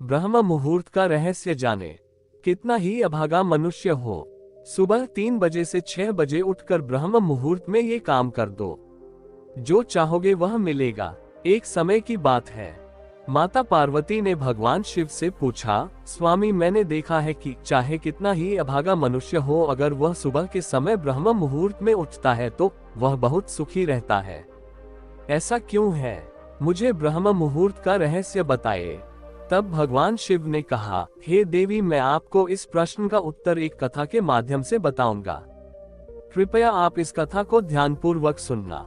ब्रह्म मुहूर्त का रहस्य जाने। कितना ही अभागा मनुष्य हो, सुबह 3 बजे से 6 बजे उठकर ब्रह्म मुहूर्त में ये काम कर दो। जो चाहोगे वह मिलेगा। एक समय की बात है, माता पार्वती ने भगवान शिव से पूछा, स्वामी मैंने देखा है कि चाहे कितना ही अभागा मनुष्य हो, अगर वह सुबह के समय ब्रह्म मुहूर्त में उठता है तो वह बहुत सुखी रहता है। ऐसा क्यों है? मुझे ब्रह्म मुहूर्त का रहस्य बताइए। तब भगवान शिव ने कहा, हे देवी, मैं आपको इस प्रश्न का उत्तर एक कथा के माध्यम से बताऊंगा। कृपया आप इस कथा को ध्यानपूर्वक सुनना,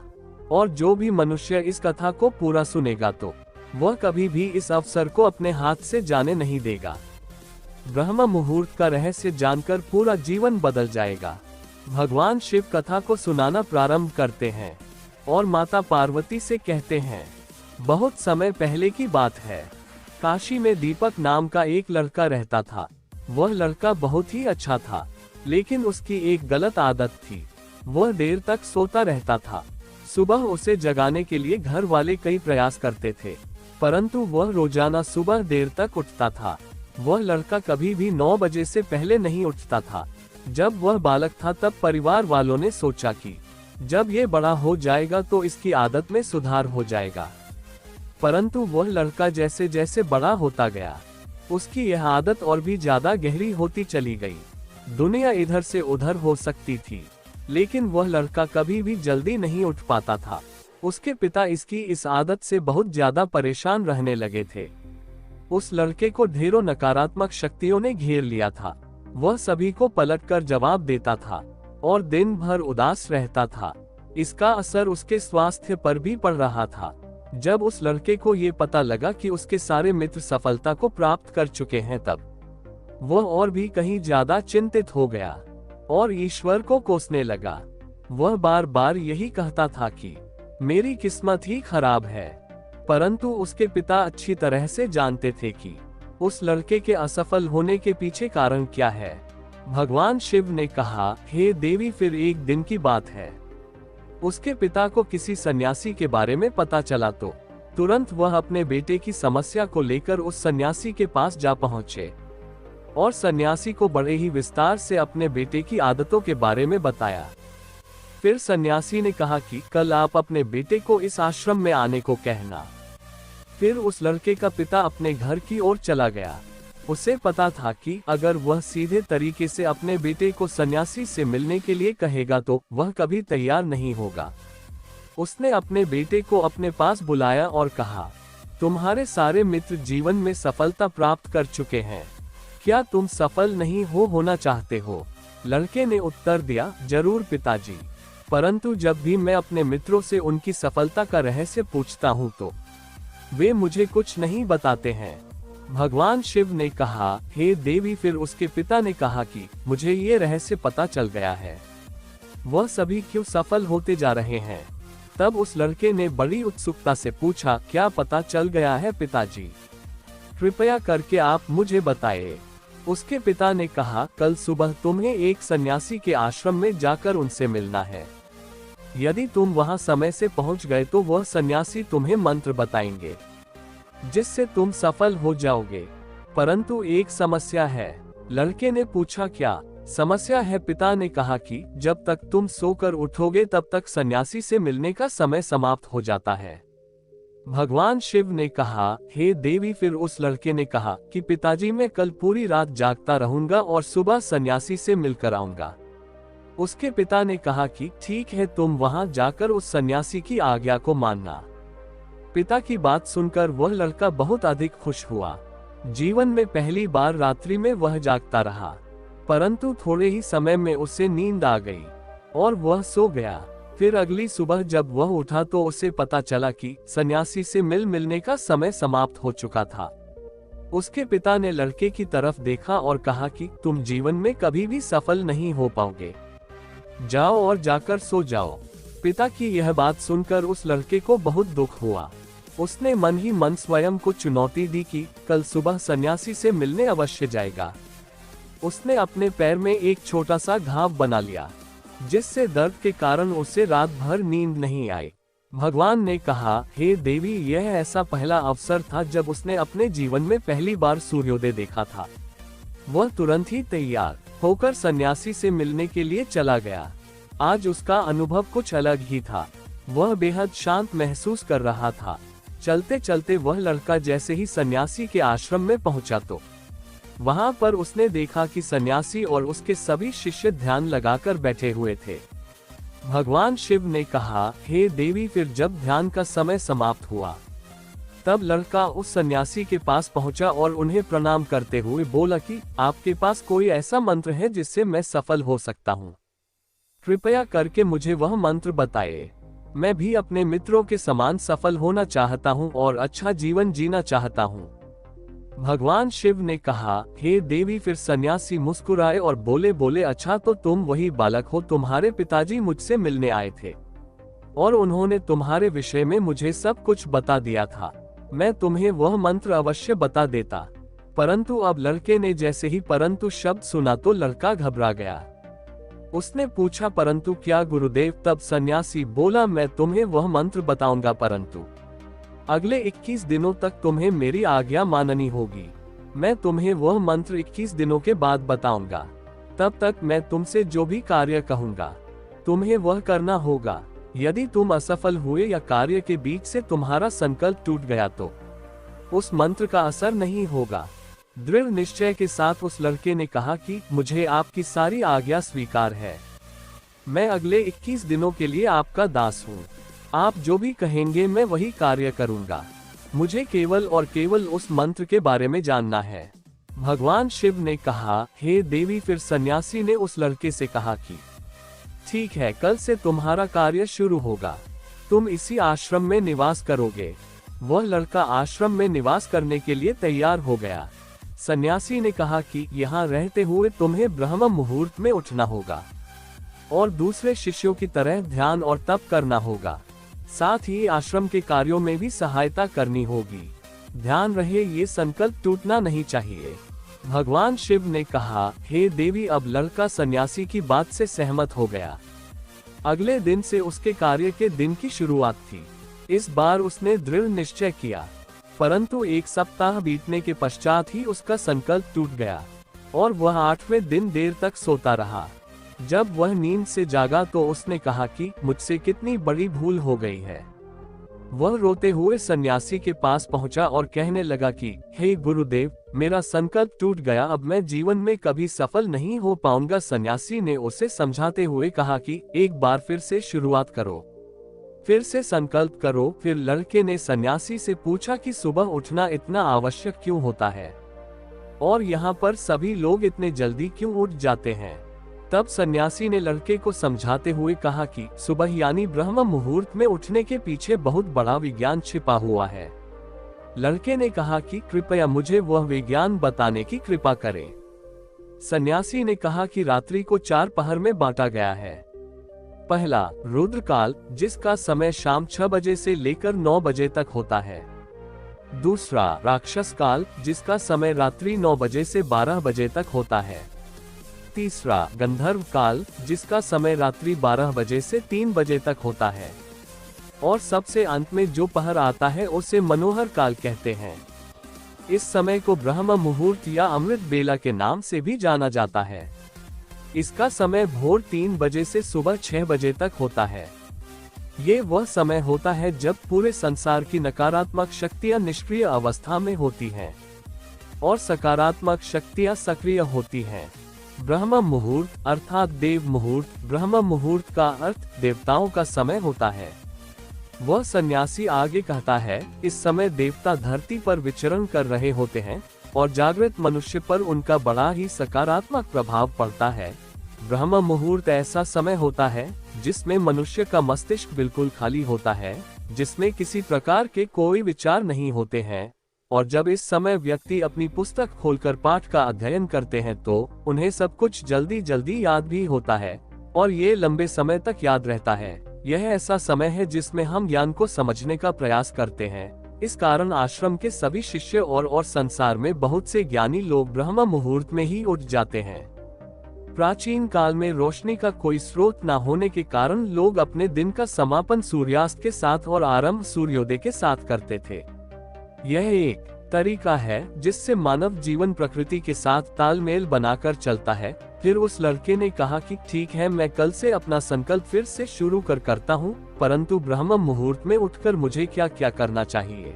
और जो भी मनुष्य इस कथा को पूरा सुनेगा तो वह कभी भी इस अवसर को अपने हाथ से जाने नहीं देगा। ब्रह्म मुहूर्त का रहस्य जानकर पूरा जीवन बदल जाएगा। भगवान शिव कथा को सुनाना प्रारंभ करते हैं और माता पार्वती से कहते हैं, बहुत समय पहले की बात है, काशी में दीपक नाम का एक लड़का रहता था। वह लड़का बहुत ही अच्छा था, लेकिन उसकी एक गलत आदत थी। वह देर तक सोता रहता था। सुबह उसे जगाने के लिए घर वाले कई प्रयास करते थे, परंतु वह रोजाना सुबह देर तक उठता था। वह लड़का कभी भी 9 बजे से पहले नहीं उठता था। जब वह बालक था तब परिवार वालों ने सोचा कि जब ये बड़ा हो जाएगा तो इसकी आदत में सुधार हो जाएगा। परंतु वह लड़का जैसे जैसे बड़ा होता गया, उसकी यह आदत और भी ज्यादा गहरी होती चली गई। दुनिया इधर से उधर हो सकती थी, लेकिन वह लड़का कभी भी जल्दी नहीं उठ पाता था। उसके पिता इसकी इस आदत से बहुत ज्यादा परेशान रहने लगे थे। उस लड़के को ढेरों नकारात्मक शक्तियों ने घेर लिया था। वह सभी को पलटकर जवाब देता था और दिन भर उदास रहता था। इसका असर उसके स्वास्थ्य पर भी पड़ रहा था। जब उस लड़के को ये पता लगा कि उसके सारे मित्र सफलता को प्राप्त कर चुके हैं, तब वह और भी कहीं ज्यादा चिंतित हो गया और ईश्वर को कोसने लगा। वह बार बार यही कहता था कि मेरी किस्मत ही खराब है। परंतु उसके पिता अच्छी तरह से जानते थे कि उस लड़के के असफल होने के पीछे कारण क्या है। भगवान शिव ने कहा, हे देवी, फिर एक दिन की बात है, उसके पिता को किसी सन्यासी के बारे में पता चला तो तुरंत वह अपने बेटे की समस्या को लेकर उस सन्यासी के पास जा पहुंचे और सन्यासी को बड़े ही विस्तार से अपने बेटे की आदतों के बारे में बताया। फिर सन्यासी ने कहा कि कल आप अपने बेटे को इस आश्रम में आने को कहना। फिर उस लड़के का पिता अपने घर की ओर चला गया। उसे पता था कि अगर वह सीधे तरीके से अपने बेटे को सन्यासी से मिलने के लिए कहेगा तो वह कभी तैयार नहीं होगा। उसने अपने बेटे को अपने पास बुलाया और कहा, तुम्हारे सारे मित्र जीवन में सफलता प्राप्त कर चुके हैं, क्या तुम सफल नहीं होना चाहते हो? लड़के ने उत्तर दिया, जरूर पिताजी, परंतु जब भी मैं अपने मित्रों से उनकी सफलता का रहस्य पूछता हूँ तो वे मुझे कुछ नहीं बताते हैं। भगवान शिव ने कहा, हे देवी, फिर उसके पिता ने कहा कि मुझे ये रहस्य पता चल गया है, वह सभी क्यों सफल होते जा रहे हैं। तब उस लड़के ने बड़ी उत्सुकता से पूछा, क्या पता चल गया है पिताजी? कृपया करके आप मुझे बताइए। उसके पिता ने कहा, कल सुबह तुम्हें एक सन्यासी के आश्रम में जाकर उनसे मिलना है। यदि तुम वहां समय से पहुंच गए तो वह सन्यासी तुम्हें मंत्र बताएंगे जिससे तुम सफल हो जाओगे। परंतु एक समस्या है। लड़के ने पूछा, क्या समस्या है? पिता ने कहा कि जब तक तुम सोकर उठोगे तब तक सन्यासी से मिलने का समय समाप्त हो जाता है। भगवान शिव ने कहा, हे देवी, फिर उस लड़के ने कहा कि पिताजी, मैं कल पूरी रात जागता रहूंगा और सुबह सन्यासी से मिलकर आऊंगा। उसके पिता ने कहा कि ठीक है, तुम वहां जाकर उस सन्यासी की आज्ञा को मानना। पिता की बात सुनकर वह लड़का बहुत अधिक खुश हुआ। जीवन में पहली बार रात्रि में वह जागता रहा, परंतु थोड़े ही समय में उसे नींद आ गई और वह सो गया। फिर अगली सुबह जब वह उठा तो उसे पता चला कि सन्यासी से मिलने का समय समाप्त हो चुका था। उसके पिता ने लड़के की तरफ देखा और कहा कि तुम जीवन में कभी भी सफल नहीं हो पाओगे, जाओ और जाकर सो जाओ। पिता की यह बात सुनकर उस लड़के को बहुत दुख हुआ। उसने मन ही मन स्वयं को चुनौती दी कि कल सुबह सन्यासी से मिलने अवश्य जाएगा। उसने अपने पैर में एक छोटा सा घाव बना लिया, जिससे दर्द के कारण उसे रात भर नींद नहीं आई। भगवान ने कहा, हे देवी, यह ऐसा पहला अवसर था जब उसने अपने जीवन में पहली बार सूर्योदय देखा था। वह तुरंत ही तैयार होकर सन्यासी से मिलने के लिए चला गया। आज उसका अनुभव कुछ अलग ही था। वह बेहद शांत महसूस कर रहा था। चलते चलते वह लड़का जैसे ही सन्यासी के आश्रम में पहुंचा तो वहां पर उसने देखा कि सन्यासी और उसके सभी शिष्य ध्यान लगाकर बैठे हुए थे। भगवान शिव ने कहा, हे देवी, फिर जब ध्यान का समय समाप्त हुआ तब लड़का उस सन्यासी के पास पहुंचा और उन्हें प्रणाम करते हुए बोला कि आपके पास कोई ऐसा मंत्र है जिससे मैं सफल हो सकता हूँ? कृपया करके मुझे वह मंत्र बताइए। मैं भी अपने मित्रों के समान सफल होना चाहता हूँ और अच्छा जीवन जीना चाहता हूँ। भगवान शिव ने कहा, हे देवी, फिर सन्यासी मुस्कुराए और बोले, अच्छा तो तुम वही बालक हो। तुम्हारे पिताजी मुझसे मिलने आए थे और उन्होंने तुम्हारे विषय में मुझे सब कुछ बता दिया था। मैं तुम्हें वह मंत्र अवश्य बता देता। परंतु अब लड़के ने जैसे ही परंतु शब्द सुना तो लड़का घबरा गया। उसने पूछा, परंतु क्या गुरुदेव? तब सन्यासी बोला, मैं तुम्हें वह मंत्र बताऊंगा, परंतु अगले 21 दिनों तक तुम्हें मेरी आज्ञा माननी होगी। मैं तुम्हें वह मंत्र 21 दिनों के बाद बताऊंगा। तब तक मैं तुमसे जो भी कार्य कहूंगा तुम्हें वह करना होगा। यदि तुम असफल हुए या कार्य के बीच से तुम्हारा संकल्प टूट गया तो उस मंत्र का असर नहीं होगा। दृढ़ निश्चय के साथ उस लड़के ने कहा कि मुझे आपकी सारी आज्ञा स्वीकार है। मैं अगले 21 दिनों के लिए आपका दास हूँ। आप जो भी कहेंगे मैं वही कार्य करूँगा। मुझे केवल और केवल उस मंत्र के बारे में जानना है। भगवान शिव ने कहा, हे देवी, फिर सन्यासी ने उस लड़के से कहा कि ठीक है, कल से तुम्हारा कार्य शुरू होगा। तुम इसी आश्रम में निवास करोगे। वह लड़का आश्रम में निवास करने के लिए तैयार हो गया। सन्यासी ने कहा कि यहाँ रहते हुए तुम्हें ब्रह्म मुहूर्त में उठना होगा और दूसरे शिष्यों की तरह ध्यान और तप करना होगा। साथ ही आश्रम के कार्यों में भी सहायता करनी होगी। ध्यान रहे, ये संकल्प टूटना नहीं चाहिए। भगवान शिव ने कहा, हे देवी, अब लड़का सन्यासी की बात से सहमत हो गया। अगले दिन से उसके कार्य के दिन की शुरुआत थी। इस बार उसने दृढ़ निश्चय किया, परंतु 1 सप्ताह बीतने के पश्चात ही उसका संकल्प टूट गया और वह 8वें दिन देर तक सोता रहा। जब वह नींद से जागा तो उसने कहा कि मुझसे कितनी बड़ी भूल हो गई है। वह रोते हुए सन्यासी के पास पहुंचा और कहने लगा कि हे गुरुदेव, मेरा संकल्प टूट गया। अब मैं जीवन में कभी सफल नहीं हो पाऊंगा। सन्यासी ने उसे समझाते हुए कहा कि एक बार फिर से शुरुआत करो, फिर से संकल्प करो। फिर लड़के ने सन्यासी से पूछा कि सुबह उठना इतना आवश्यक क्यों होता है और यहाँ पर सभी लोग इतने जल्दी क्यों उठ जाते हैं। तब सन्यासी ने लड़के को समझाते हुए कहा कि सुबह यानी ब्रह्म मुहूर्त में उठने के पीछे बहुत बड़ा विज्ञान छिपा हुआ है। लड़के ने कहा कि कृपया मुझे वह विज्ञान बताने की कृपा करें। सन्यासी ने कहा कि रात्रि को 4 पहर में बांटा गया है। पहला, रुद्रकाल, जिसका समय शाम 6 बजे से लेकर 9 बजे तक होता है। दूसरा, राक्षस काल, जिसका समय रात्रि 9 बजे से 12 बजे तक होता है। तीसरा, गंधर्व काल, जिसका समय रात्रि 12 बजे से 3 बजे तक होता है। और सबसे अंत में जो पहर आता है उसे मनोहर काल कहते हैं। इस समय को ब्रह्म मुहूर्त या अमृत बेला के नाम से भी जाना जाता है। इसका समय भोर 3 बजे से सुबह 6 बजे तक होता है। ये वह समय होता है जब पूरे संसार की नकारात्मक शक्तियां निष्क्रिय अवस्था में होती हैं और सकारात्मक शक्तियां सक्रिय होती हैं। ब्रह्म मुहूर्त अर्थात देव मुहूर्त, ब्रह्म मुहूर्त का अर्थ देवताओं का समय होता है। वह सन्यासी आगे कहता है, इस समय देवता धरती पर विचरण कर रहे होते हैं और जागृत मनुष्य पर उनका बड़ा ही सकारात्मक प्रभाव पड़ता है। ब्रह्म मुहूर्त ऐसा समय होता है जिसमें मनुष्य का मस्तिष्क बिल्कुल खाली होता है, जिसमें किसी प्रकार के कोई विचार नहीं होते हैं। और जब इस समय व्यक्ति अपनी पुस्तक खोलकर पाठ का अध्ययन करते हैं तो उन्हें सब कुछ जल्दी जल्दी याद भी होता है और ये लंबे समय तक याद रहता है। यह ऐसा समय है जिसमें हम ज्ञान को समझने का प्रयास करते हैं। इस कारण आश्रम के सभी शिष्य और संसार में बहुत से ज्ञानी लोग ब्रह्म मुहूर्त में ही उठ जाते हैं। प्राचीन काल में रोशनी का कोई स्रोत न होने के कारण लोग अपने दिन का समापन सूर्यास्त के साथ और आरंभ सूर्योदय के साथ करते थे। यह एक तरीका है जिससे मानव जीवन प्रकृति के साथ तालमेल बनाकर चलता है। फिर उस लड़के ने कहा कि ठीक है, मैं कल से अपना संकल्प फिर से शुरू करता हूँ, परंतु ब्रह्म मुहूर्त में उठकर मुझे क्या क्या करना चाहिए।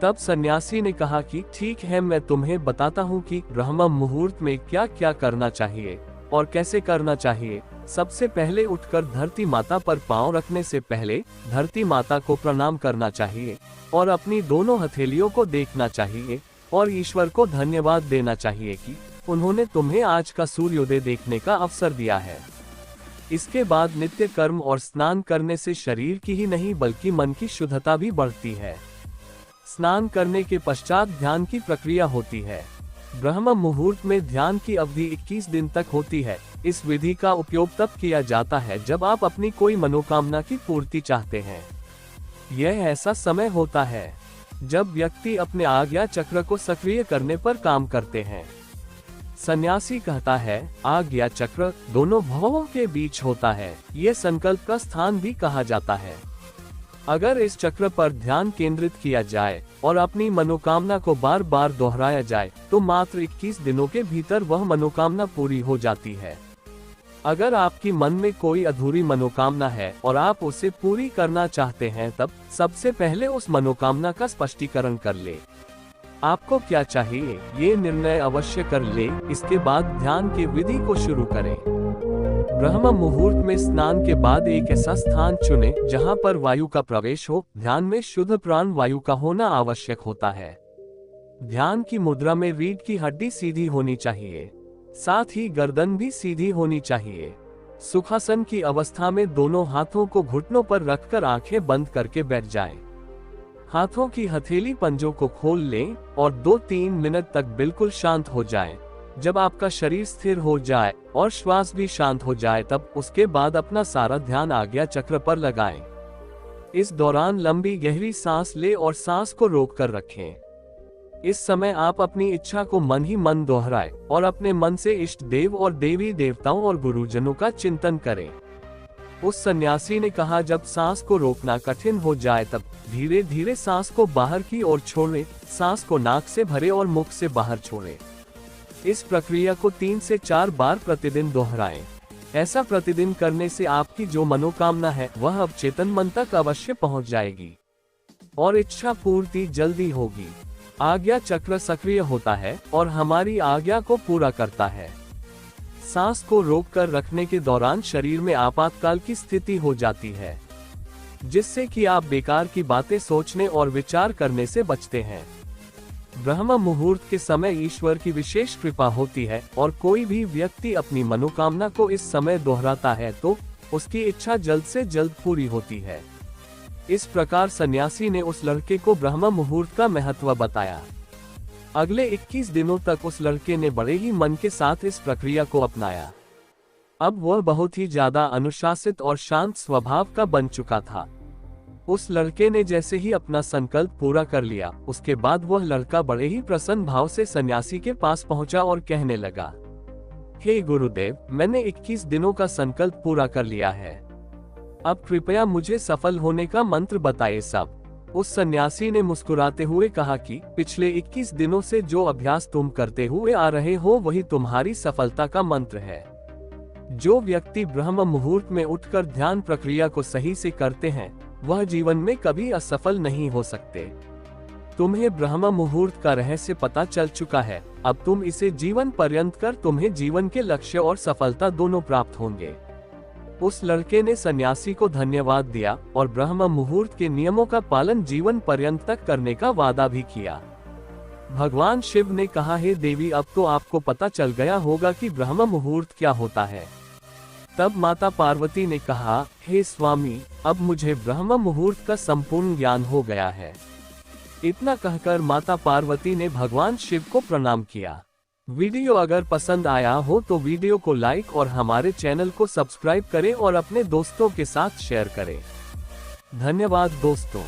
तब सन्यासी ने कहा कि ठीक है, मैं तुम्हें बताता हूँ कि ब्रह्म मुहूर्त में क्या क्या करना चाहिए और कैसे करना चाहिए। सबसे पहले उठकर धरती माता पर पांव रखने से पहले धरती माता को प्रणाम करना चाहिए और अपनी दोनों हथेलियों को देखना चाहिए और ईश्वर को धन्यवाद देना चाहिए कि उन्होंने तुम्हें आज का सूर्योदय देखने का अवसर दिया है। इसके बाद नित्य कर्म और स्नान करने से शरीर की ही नहीं बल्कि मन की शुद्धता भी बढ़ती है। स्नान करने के पश्चात ध्यान की प्रक्रिया होती है। ब्रह्म मुहूर्त में ध्यान की अवधि 21 दिन तक होती है। इस विधि का उपयोग तब किया जाता है जब आप अपनी कोई मनोकामना की पूर्ति चाहते हैं। यह ऐसा समय होता है जब व्यक्ति अपने आज्ञा चक्र को सक्रिय करने पर काम करते हैं। सन्यासी कहता है, आज्ञा चक्र दोनों भवों के बीच होता है। ये संकल्प का स्थान भी कहा जाता है। अगर इस चक्र पर ध्यान केंद्रित किया जाए और अपनी मनोकामना को बार बार दोहराया जाए तो मात्र 21 दिनों के भीतर वह मनोकामना पूरी हो जाती है। अगर आपकी मन में कोई अधूरी मनोकामना है और आप उसे पूरी करना चाहते हैं, तब सबसे पहले उस मनोकामना का स्पष्टीकरण कर ले। आपको क्या चाहिए, ये निर्णय अवश्य कर ले। इसके बाद ध्यान की विधि को शुरू करें। ब्रह्म मुहूर्त में स्नान के बाद एक ऐसा स्थान चुनें जहां पर वायु का प्रवेश हो। ध्यान में शुद्ध प्राण वायु का होना आवश्यक होता है। ध्यान की मुद्रा में रीढ़ की हड्डी सीधी होनी चाहिए, साथ ही गर्दन भी सीधी होनी चाहिए। सुखासन की अवस्था में दोनों हाथों को घुटनों पर रखकर आंखें बंद करके बैठ जाएं। हाथों की हथेली पंजों को खोल लें और 2-3 मिनट तक बिल्कुल शांत हो जाएं। जब आपका शरीर स्थिर हो जाए और श्वास भी शांत हो जाए, तब उसके बाद अपना सारा ध्यान आज्ञा चक्र पर लगाएं। इस दौरान लंबी गहरी सांस लें और सांस को रोक कर रखें। इस समय आप अपनी इच्छा को मन ही मन दोहराएं और अपने मन से इष्ट देव और देवी देवताओं और गुरुजनों का चिंतन करें। उस सन्यासी ने कहा, जब सांस को रोकना कठिन हो जाए तब धीरे धीरे सांस को बाहर की ओर छोड़ें। सांस को नाक से भरें और मुख से बाहर छोड़ें। इस प्रक्रिया को 3 से 4 बार प्रतिदिन दोहराएं। ऐसा प्रतिदिन करने से आपकी जो मनोकामना है वह अब चेतन मन तक अवश्य पहुंच जाएगी और इच्छा पूर्ति जल्दी होगी। आज्ञा चक्र सक्रिय होता है और हमारी आज्ञा को पूरा करता है। सांस को रोककर रखने के दौरान शरीर में आपातकाल की स्थिति हो जाती है, जिससे कि आप बेकार की बातें सोचने और विचार करने से बचते हैं। ब्रह्म मुहूर्त के समय ईश्वर की विशेष कृपा होती है और कोई भी व्यक्ति अपनी मनोकामना को इस समय दोहराता है तो उसकी इच्छा जल्द से जल्द पूरी होती है। इस प्रकार सन्यासी ने उस लड़के को ब्रह्म मुहूर्त का महत्व बताया। अगले 21 दिनों तक उस लड़के ने बड़े ही मन के साथ इस प्रक्रिया को अपनाया। अब वह बहुत ही ज्यादा अनुशासित और शांत स्वभाव का बन चुका था। उस लड़के ने जैसे ही अपना संकल्प पूरा कर लिया, उसके बाद वह लड़का बड़े ही प्रसन्न भाव से सन्यासी के पास पहुंचा और कहने लगा, हे गुरुदेव, मैंने 21 दिनों का संकल्प पूरा कर लिया है। अब कृपया मुझे सफल होने का मंत्र बताइए सब। उस सन्यासी ने मुस्कुराते हुए कहा कि पिछले 21 दिनों से जो अभ्यास तुम करते हुए आ रहे हो वही तुम्हारी सफलता का मंत्र है। जो व्यक्ति ब्रह्म मुहूर्त में उठकर ध्यान प्रक्रिया को सही से करते हैं वह जीवन में कभी असफल नहीं हो सकते। तुम्हें ब्रह्म मुहूर्त का रहस्य पता चल चुका है। अब तुम इसे जीवन पर्यंत कर तुम्हें जीवन के लक्ष्य और सफलता दोनों प्राप्त होंगे। उस लड़के ने सन्यासी को धन्यवाद दिया और ब्रह्म मुहूर्त के नियमों का पालन जीवन पर्यंत तक करने का वादा भी किया। भगवान शिव ने कहा, हे देवी, अब तो आपको पता चल गया होगा कि ब्रह्म मुहूर्त क्या होता है। तब माता पार्वती ने कहा, हे स्वामी, अब मुझे ब्रह्म मुहूर्त का संपूर्ण ज्ञान हो गया है। इतना कहकर माता पार्वती ने भगवान शिव को प्रणाम किया। वीडियो अगर पसंद आया हो तो वीडियो को लाइक और हमारे चैनल को सब्सक्राइब करें और अपने दोस्तों के साथ शेयर करें। धन्यवाद दोस्तों।